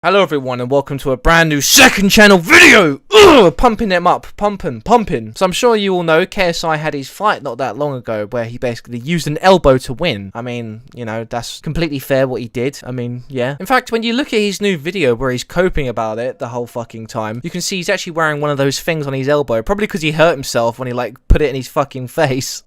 Hello everyone and welcome to a brand new second channel video! Ugh, pumping them up, pumping. So I'm sure you all know KSI had his fight not that long ago where he basically used an elbow to win. I mean, you know, that's completely fair what he did. I mean, yeah. In fact, when you look at his new video where he's coping about it the whole fucking time, you can see he's actually wearing one of those things on his elbow, probably because he hurt himself when he like put it in his fucking face.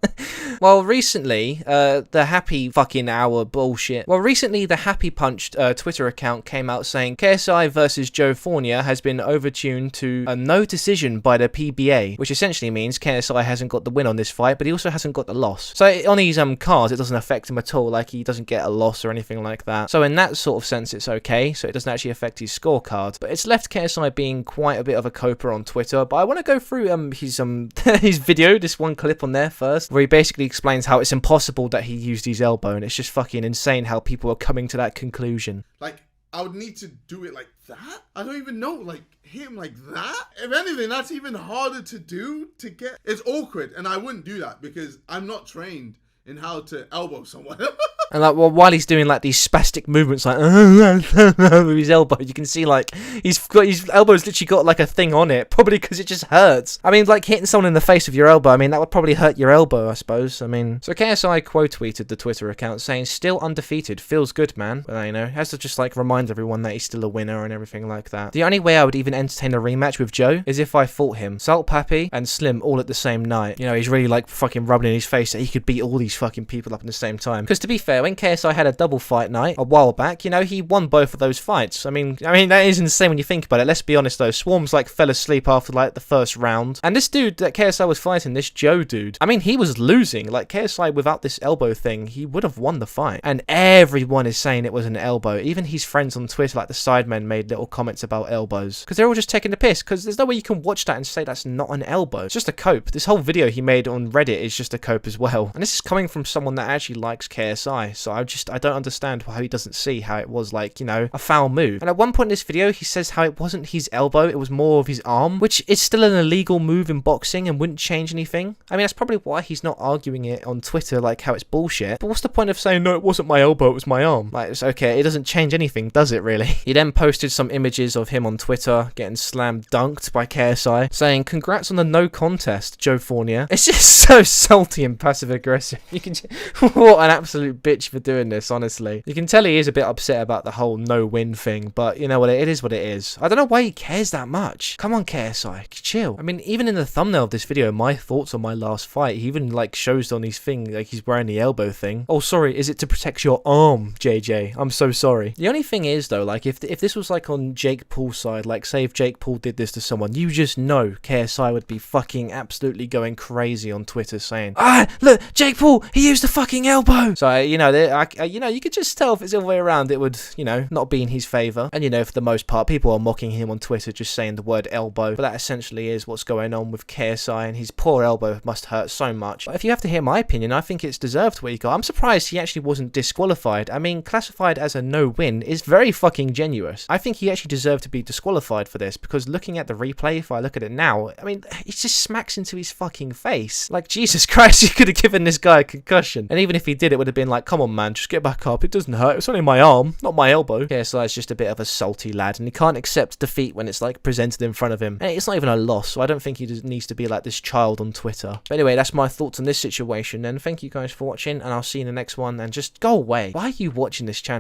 Well, recently, the Happy fucking hour bullshit. Well, recently the Happy Punch Twitter account came out saying KSI versus Joe Fournier has been overtuned to a no decision by the PBA, which essentially means KSI hasn't got the win on this fight, but he also hasn't got the loss. So on his cards, it doesn't affect him at all, like he doesn't get a loss or anything like that. So in that sort of sense, it's okay, so it doesn't actually affect his scorecard. But it's left KSI being quite a bit of a coper on Twitter, but I want to go through his his video, this one clip on there first, where he basically explains how it's impossible that he used his elbow, and it's just fucking insane how people are coming to that conclusion. Like, I would need to do it like that? I don't even know, like, hit him like that? If anything, that's even harder to do, to get. It's awkward, and I wouldn't do that because I'm not trained in how to elbow someone. And like, well, while he's doing like these spastic movements, like with his elbow, you can see like he's got his elbow's literally got like a thing on it, probably because it just hurts. I mean, like hitting someone in the face with your elbow, I mean that would probably hurt your elbow, I suppose. I mean, so KSI quote tweeted the Twitter account saying, "Still undefeated, feels good, man." But you know, has to just like remind everyone that he's still a winner and everything like that. The only way I would even entertain a rematch with Joe is if I fought him, Salt Pappy and Slim all at the same night. You know, he's really like fucking rubbing in his face that he could beat all these fucking people up at the same time. Because to be fair, when KSI had a double fight night a while back, you know, he won both of those fights. I mean that is insane when you think about it. Let's be honest though, Swarms like fell asleep after like the first round, and this dude that KSI was fighting, this Joe dude, I mean he was losing. Like KSI without this elbow thing, he would have won the fight, and everyone is saying it was an elbow. Even his friends on Twitter, like the Sidemen, made little comments about elbows because they're all just taking the piss, because there's no way you can watch that and say that's not an elbow. It's just a cope. This whole video he made on Reddit is just a cope as well, and this is coming from someone that actually likes KSI, so I don't understand how he doesn't see how it was, like, you know, a foul move. And at one point in this video he says how it wasn't his elbow, it was more of his arm, which is still an illegal move in boxing and wouldn't change anything. I mean, that's probably why he's not arguing it on Twitter, like how it's bullshit. But what's the point of saying, no, it wasn't my elbow, it was my arm? Like, it's okay, it doesn't change anything, does it really? He then posted some images of him on Twitter getting slam dunked by KSI, saying, "Congrats on the no contest, Joe Fournier." It's just so salty and passive aggressive. You can what an absolute bitch for doing this, honestly. You can tell he is a bit upset about the whole no-win thing, but you know what, it is what it is. I don't know why he cares that much. Come on, KSI, chill. I mean, even in the thumbnail of this video, my thoughts on my last fight, he even like shows on his thing, like he's wearing the elbow thing. Oh, sorry, is it to protect your arm, JJ? I'm so sorry. The only thing is though, like if this was like on Jake Paul's side, like say if Jake Paul did this to someone, you just know KSI would be fucking absolutely going crazy on Twitter saying, "Ah, look, Jake Paul, he used the fucking elbow." So you know, you could just tell if it's the other way around, it would, you know, not be in his favor. And you know, for the most part, people are mocking him on Twitter just saying the word elbow, but that essentially is what's going on with KSI, and his poor elbow must hurt so much. But if you have to hear my opinion, I think it's deserved what he got. I'm surprised he actually wasn't disqualified. I mean, classified as a no-win is very fucking generous. I think he actually deserved to be disqualified for this, because looking at the replay, if I look at it now, I mean, he just smacks into his fucking face. Like, Jesus Christ, he could have given this guy a concussion. And even if he did, it would have been like, come on man, just get back up, it doesn't hurt, it's only my arm, not my elbow. KSI is just a bit of a salty lad, and he can't accept defeat when it's like presented in front of him. And it's not even a loss, so I don't think he just needs to be like this child on Twitter. But anyway, that's my thoughts on this situation, and thank you guys for watching, and I'll see you in the next one, and just go away. Why are you watching this channel?